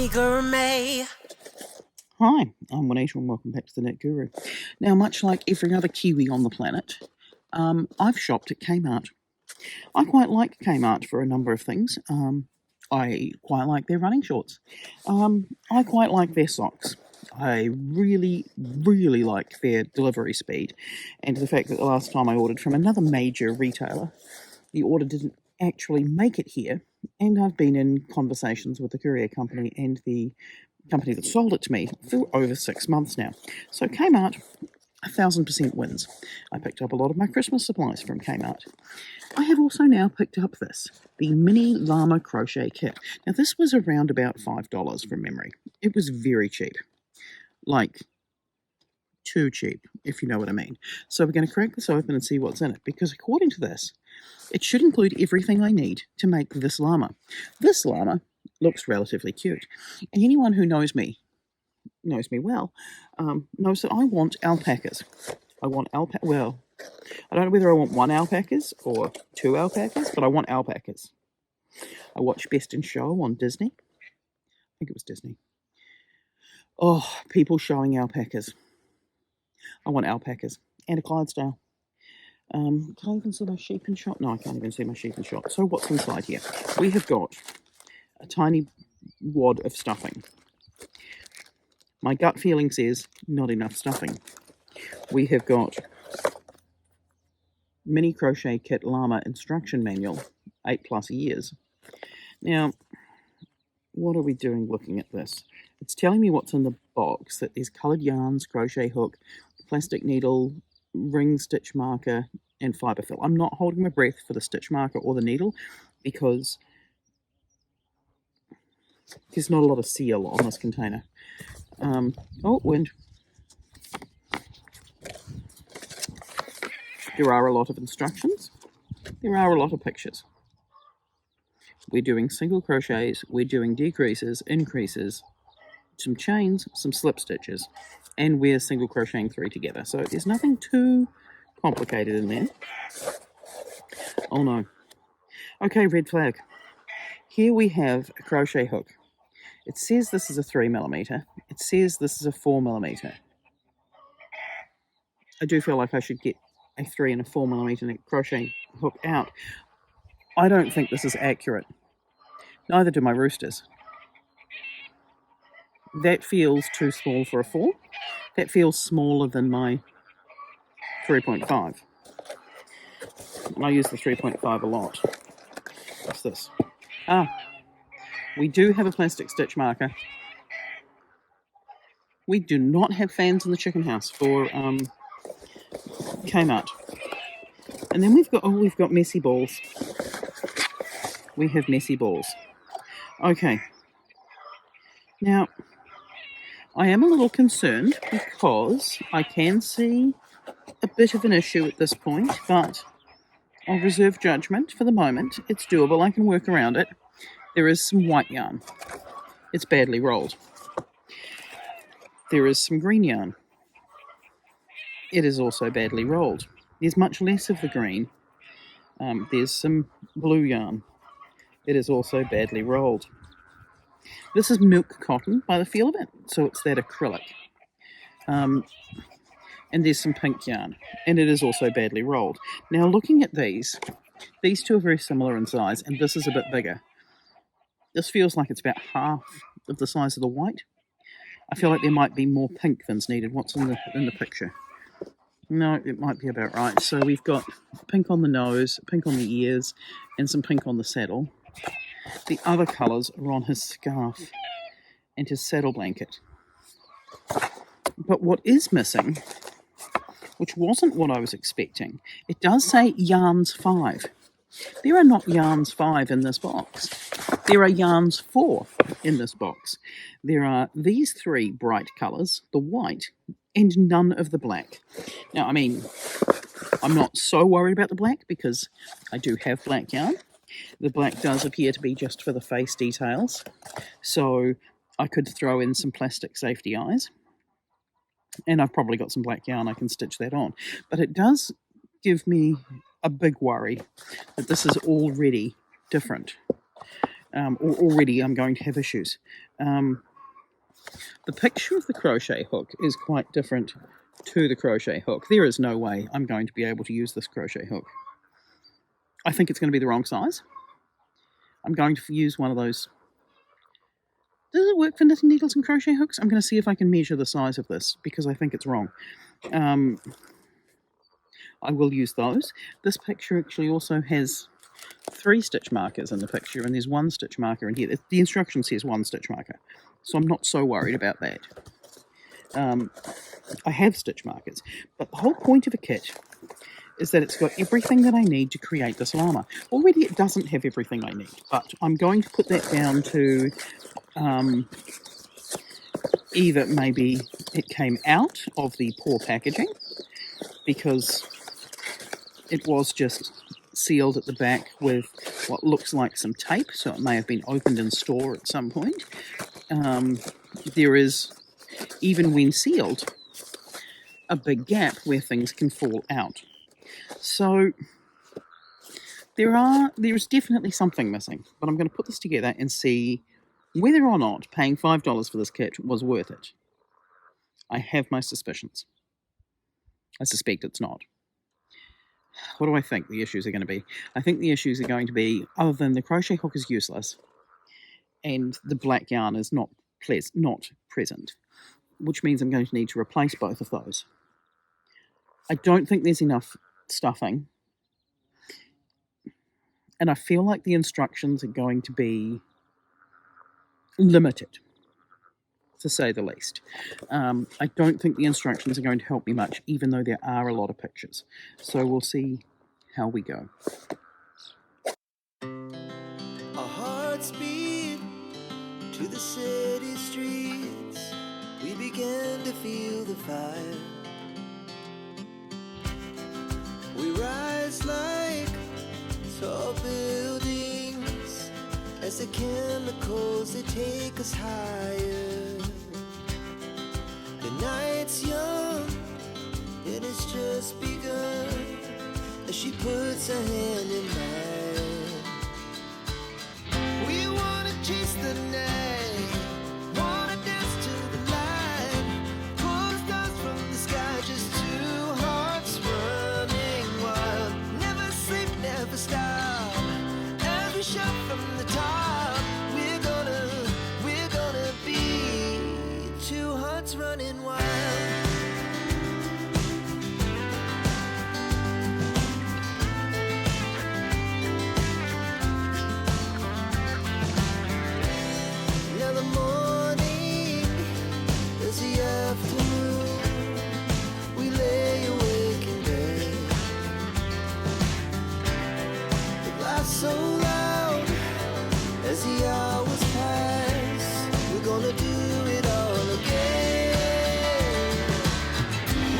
Amiguru-may. Hi, I'm Juanita and welcome back to the Knit Guru. Now, much like every other Kiwi on the planet, I've shopped at Kmart. I quite like Kmart for a number of things. I quite like their running shorts. I quite like their socks. I really like their delivery speed, and the fact that the last time I ordered from another major retailer, the order didn't actually make it here, and I've been in conversations with the courier company and the company that sold it to me for over 6 months now. So Kmart, 1000% wins. I picked up a lot of my Christmas supplies from Kmart. I have also now picked up this, the mini Llama crochet kit. Now this was around about $5 from memory. It was very cheap. Like, too cheap, if you know what I mean. So we're going to crack this open and see what's in it, because according to this, it should include everything I need to make this llama. This llama looks relatively cute, and anyone who knows me well, knows that I want alpacas. I want well, I don't know whether I want 1 alpacas or 2 alpacas, but I want alpacas. I watched Best in Show on Disney. I think it was Disney. Oh, people showing alpacas. I want alpacas and a Clydesdale. Can I even see my sheep in shot? No, I can't even see my sheep in shot. So what's inside here? We have got a tiny wad of stuffing. My gut feeling says not enough stuffing. We have got mini crochet kit llama instruction manual, 8+ years. Now, what are we doing looking at this? It's telling me what's in the box, that there's coloured yarns, crochet hook, plastic needle, ring stitch marker, and fibre fill. I'm not holding my breath for the stitch marker or the needle because there's not a lot of seal on this container. Oh, wind. There are a lot of instructions. There are a lot of pictures. We're doing single crochets, we're doing decreases, increases, some chains, some slip stitches, and we're single crocheting 3 together. So there's nothing too complicated in there. Oh no. Okay, red flag. Here we have a crochet hook. It says this is a 3mm. It says this is a 4mm. I do feel like I should get a 3 and a 4mm crochet hook out. I don't think this is accurate. Neither do my roosters. That feels too small for a 4. That feels smaller than my 3.5. And I use the 3.5 a lot. What's this? We do have a plastic stitch marker. We do not have fans in the chicken house for Kmart. And then we've got messy balls. We have messy balls. Okay. Now, I am a little concerned because I can see a bit of an issue at this point, but I'll reserve judgment for the moment. It's doable. I can work around it. There is some white yarn. It's badly rolled. There is some green yarn. It is also badly rolled. There's much less of the green. There's some blue yarn. It is also badly rolled. This is milk cotton by the feel of it, so it's that acrylic. And there's some pink yarn, and it is also badly rolled. Now, looking at these two are very similar in size, and this is a bit bigger. This feels like it's about half of the size of the white. I feel like there might be more pink than's needed. What's in the picture? No, it might be about right. So we've got pink on the nose, pink on the ears, and some pink on the saddle. The other colours are on his scarf and his saddle blanket. But what is missing, which wasn't what I was expecting, it does say yarns 5. There are not yarns 5 in this box. There are yarns 4 in this box. There are these 3 bright colours, the white, and none of the black. Now, I mean, I'm not so worried about the black because I do have black yarn. The black does appear to be just for the face details, so I could throw in some plastic safety eyes, and I've probably got some black yarn I can stitch that on. But it does give me a big worry that this is already different. or already I'm going to have issues. The picture of the crochet hook is quite different to the crochet hook. There is no way I'm going to be able to use this crochet hook. I think it's going to be the wrong size. I'm going to use one of those. Does it work for knitting needles and crochet hooks? I'm going to see if I can measure the size of this because I think it's wrong. I will use those. This picture actually also has 3 stitch markers in the picture, and there's 1 stitch marker in here. The instruction says 1 stitch marker, so I'm not so worried about that. I have stitch markers, but the whole point of a kit is that it's got everything that I need to create this llama. Already it doesn't have everything I need, but I'm going to put that down to either maybe it came out of the poor packaging because it was just sealed at the back with what looks like some tape, so it may have been opened in store at some point. There is, even when sealed, a big gap where things can fall out. So there is definitely something missing, but I'm going to put this together and see whether or not paying $5 for this kit was worth it. I have my suspicions. I suspect it's not. What do I think the issues are going to be? I think the issues are going to be, other than the crochet hook is useless and the black yarn is not present, which means I'm going to need to replace both of those. I don't think there's enough stuffing, and I feel like the instructions are going to be limited, to say the least. I don't think the instructions are going to help me much, even though there are a lot of pictures. So we'll see how we go. Our hearts beat to the city streets. We began to feel the fire. We rise like tall buildings as the chemicals, they take us higher. The night's young, it has just begun, as she puts her hand in mine. We wanna chase the night, wanna dance to the light, pull the stars from the sky, just 2 hearts running wild. Never sleep, never stop, as we shout from the top. We're gonna be 2 hearts running wild. Now the morning is the afternoon. We lay awake in bed. The laughs so loud as the hours pass. We're gonna do it all again.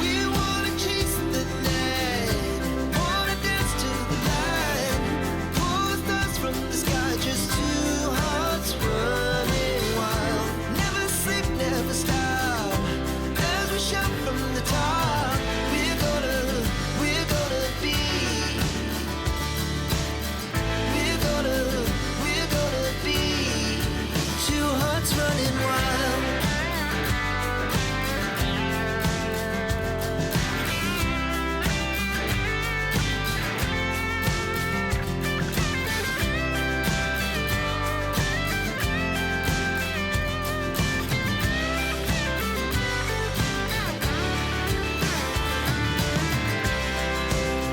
We wanna chase the night, wanna dance to the light, pull the stars from the sky, just 2 hearts running wild. Never sleep, never stop, as we shout from the top. We're gonna be, we're gonna be 2 hearts running wild.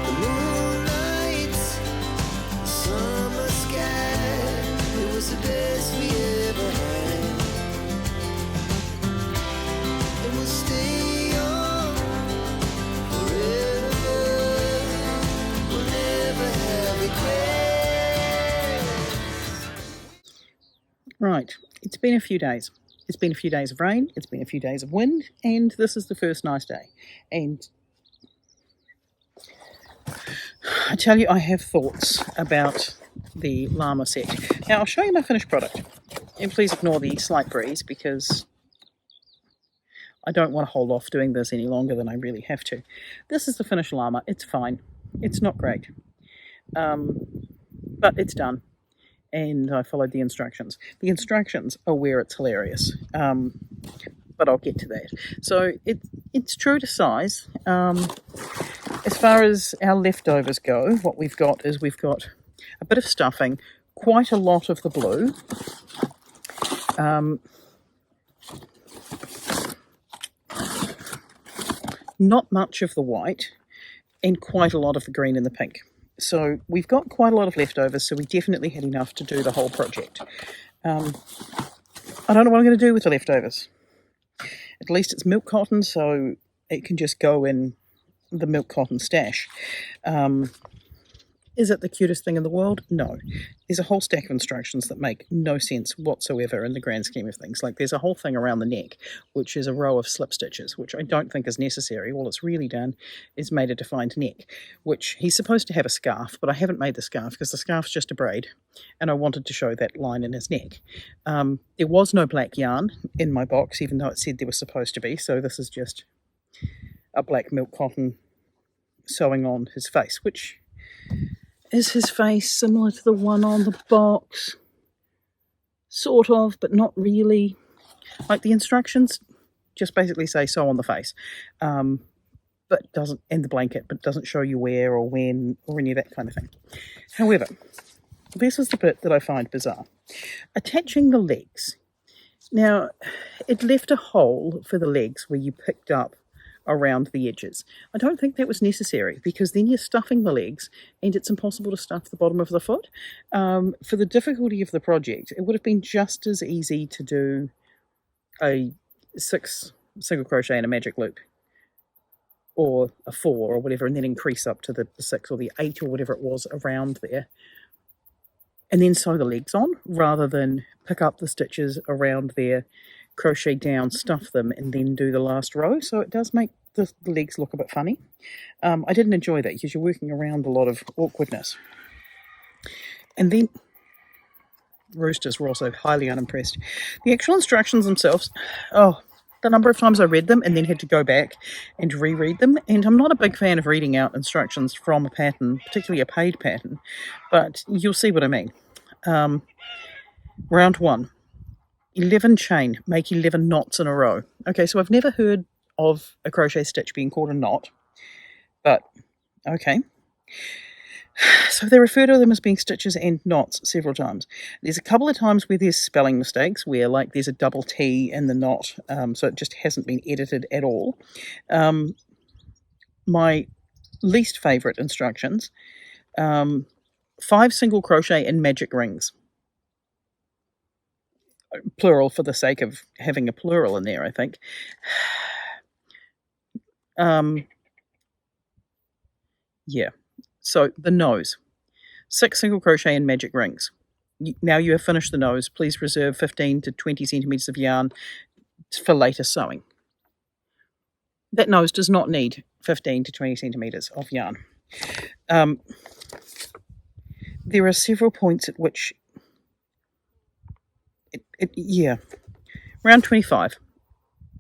The moonlight, summer sky, it was the best we ever had. And we'll stay young forever. We'll never have regrets. Right, it's been a few days. It's been a few days of rain, it's been a few days of wind, and this is the first nice day. And I tell you, I have thoughts about the llama set. Now, I'll show you my finished product. And please ignore the slight breeze because I don't want to hold off doing this any longer than I really have to. This is the finished llama. It's fine. It's not great. But it's done. and I followed the instructions. The instructions are where it's hilarious, but I'll get to that. So it's true to size. As far as our leftovers go, what we've got is we've got a bit of stuffing, quite a lot of the blue, not much of the white, and quite a lot of the green and the pink. So we've got quite a lot of leftovers, so we definitely had enough to do the whole project. I don't know what I'm going to do with the leftovers. At least it's milk cotton, so it can just go in the milk cotton stash. Is it the cutest thing in the world? No. There's a whole stack of instructions that make no sense whatsoever in the grand scheme of things. Like there's a whole thing around the neck, which is a row of slip stitches, which I don't think is necessary. All it's really done is made a defined neck, which he's supposed to have a scarf, but I haven't made the scarf because the scarf's just a braid, and I wanted to show that line in his neck. There was no black yarn in my box, even though it said there was supposed to be, so this is just a black milk cotton sewing on his face, which is his face similar to the one on the box? Sort of, but not really. Like the instructions just basically say sew on the face, but doesn't, and the blanket, but doesn't show you where or when or any of that kind of thing. However, this is the bit that I find bizarre. Attaching the legs. Now, it left a hole for the legs where you picked up around the edges. I don't think that was necessary because then you're stuffing the legs and it's impossible to stuff the bottom of the foot. For the difficulty of the project, it would have been just as easy to do a 6 single crochet and a magic loop, or a 4 or whatever, and then increase up to the 6 or the 8 or whatever it was around there, and then sew the legs on rather than pick up the stitches around there, crochet down, stuff them, and then do the last row. So it does make the legs look a bit funny. I didn't enjoy that because you're working around a lot of awkwardness. And then roosters were also highly unimpressed. The actual instructions themselves, the number of times I read them and then had to go back and reread them, and I'm not a big fan of reading out instructions from a pattern, particularly a paid pattern, but you'll see what I mean. Round 1. 11 chain, make 11 knots in a row. Okay, so I've never heard of a crochet stitch being called a knot, but okay. So they refer to them as being stitches and knots several times. There's a couple of times where there's spelling mistakes, where like there's a double T in the knot, so it just hasn't been edited at all. My least favourite instructions, 5 single crochet and magic rings. Plural for the sake of having a plural in there, I think. Yeah. So the nose. 6 single crochet and magic rings. Now you have finished the nose, please reserve 15 to 20 centimetres of yarn for later sewing. That nose does not need 15 to 20 centimetres of yarn. There are several points at which Round 25.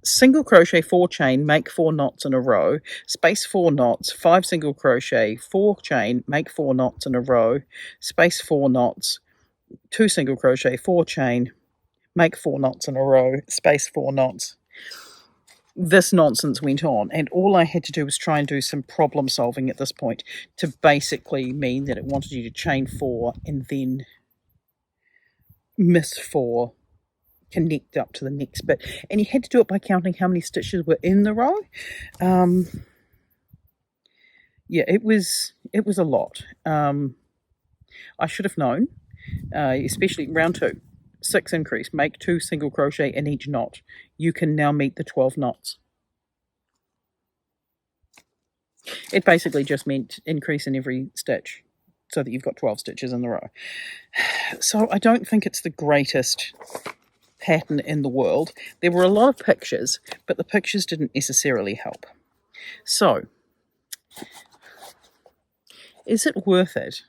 Single crochet 4 chain, make 4 knots in a row, space 4 knots, 5 single crochet, 4 chain, make 4 knots in a row, space 4 knots, 2 single crochet, 4 chain, make 4 knots in a row, space 4 knots. This nonsense went on, and all I had to do was try and do some problem solving at this point to basically mean that it wanted you to chain 4 and then miss 4, connect up to the next bit, and you had to do it by counting how many stitches were in the row. It was a lot. I should have known, especially round 2, 6 increase, make 2 single crochet in each knot. You can now meet the 12 knots. It basically just meant increase in every stitch so that you've got 12 stitches in the row. So I don't think it's the greatest pattern in the world. There were a lot of pictures, but the pictures didn't necessarily help. So, is it worth it?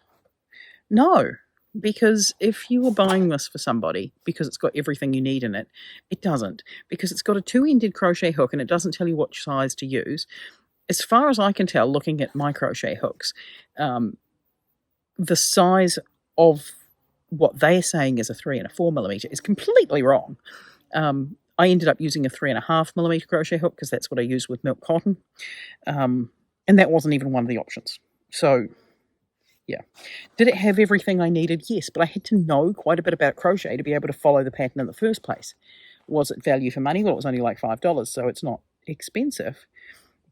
No, because if you were buying this for somebody because it's got everything you need in it, it doesn't, because it's got a 2-ended crochet hook and it doesn't tell you what size to use. As far as I can tell, looking at my crochet hooks, the size of what they're saying is a 3 and a 4 millimeter is completely wrong. I ended up using a 3.5 millimeter crochet hook because that's what I use with milk cotton. And that wasn't even one of the options. So, yeah. Did it have everything I needed? Yes, but I had to know quite a bit about crochet to be able to follow the pattern in the first place. Was it value for money? Well, it was only like $5, so it's not expensive.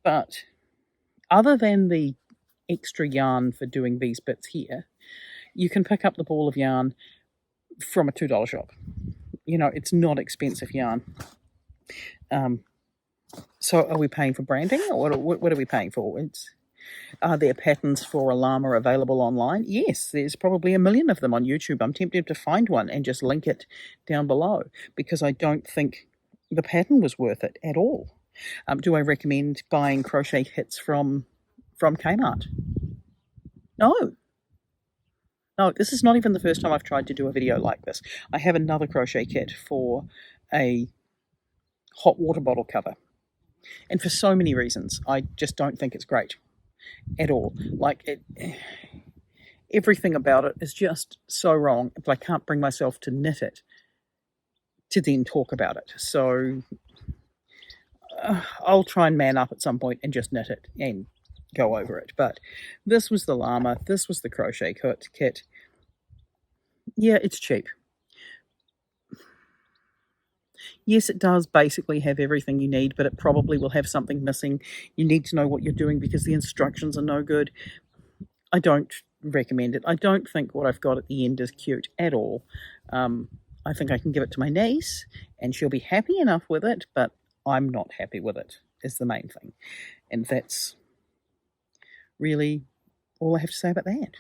But other than the extra yarn for doing these bits here, you can pick up the ball of yarn from a $2 shop. You know, it's not expensive yarn. So are we paying for branding, or what are we paying for? Are there patterns for a llama available online? Yes, there's probably a million of them on YouTube. I'm tempted to find one and just link it down below because I don't think the pattern was worth it at all. Do I recommend buying crochet kits from Kmart? No. No, this is not even the first time I've tried to do a video like this. I have another crochet kit for a hot water bottle cover. And for so many reasons, I just don't think it's great at all. Like, everything about it is just so wrong, but I can't bring myself to knit it to then talk about it. So I'll try and man up at some point and just knit it and go over it. But this was the llama. This was the crochet kit. Yeah, it's cheap. Yes, it does basically have everything you need, but it probably will have something missing. You need to know what you're doing because the instructions are no good. I don't recommend it. I don't think what I've got at the end is cute at all. I think I can give it to my niece and she'll be happy enough with it, but I'm not happy with it, is the main thing. And that's really all I have to say about that.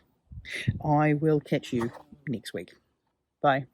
I will catch you next week. Bye.